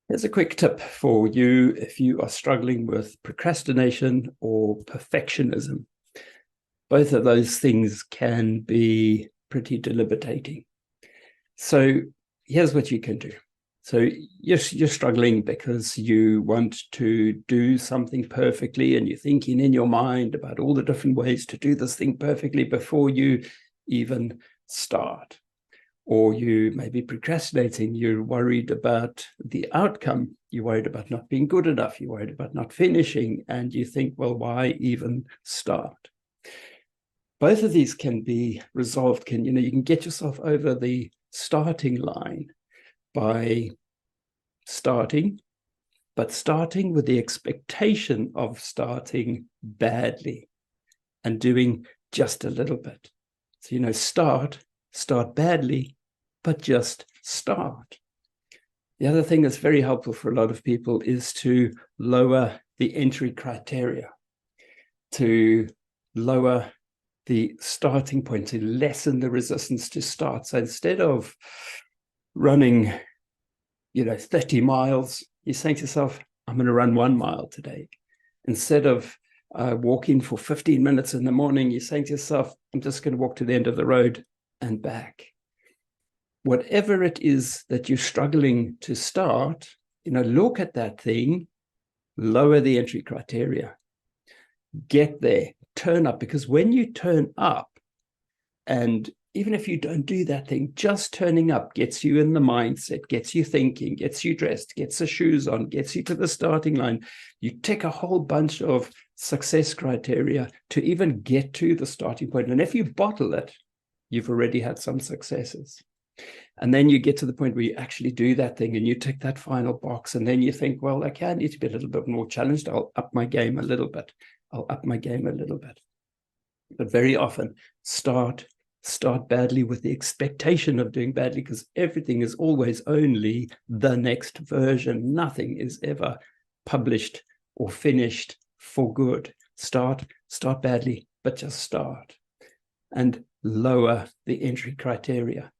Here's a quick tip for you if you are struggling with procrastination or perfectionism. Both of those things can be pretty debilitating. So here's what you can do. So you're struggling because you want to do something perfectly, and you're thinking in your mind about all the different ways to do this thing perfectly before you even start. Or you may be procrastinating. You're worried about the outcome. You're worried about not being good enough. You're worried about not finishing. And you think, well, why even start? Both of these can be resolved. You can get yourself over the starting line by starting, but starting with the expectation of starting badly and doing just a little bit. So, start badly, but just start. The other thing that's very helpful for a lot of people is to lower the entry criteria, to lower the starting point, to lessen the resistance to start. So instead of running, 30 miles, you're saying to yourself, I'm going to run 1 mile today. Instead of walking for 15 minutes in the morning, you're saying to yourself, I'm just going to walk to the end of the road and back. Whatever it is that you're struggling to start, look at that thing, lower the entry criteria, get there, turn up, because when you turn up, and even if you don't do that thing, just turning up gets you in the mindset, gets you thinking, gets you dressed, gets the shoes on, gets you to the starting line. You tick a whole bunch of success criteria to even get to the starting point. And if you bottle it, you've already had some successes. And then you get to the point where you actually do that thing and you tick that final box. And then you think, well, okay, I need to be a little bit more challenged. I'll up my game a little bit. But very often start badly with the expectation of doing badly, because everything is always only the next version. Nothing is ever published or finished for good. Start badly, but just start. And lower the entry criteria.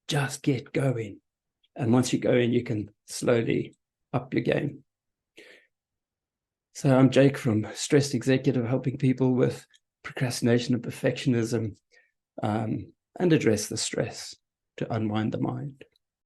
Just get going. And once you go in, you can slowly up your game. So I'm Jake from Stressed Executive, helping people with procrastination and perfectionism, and address the stress to unwind the mind.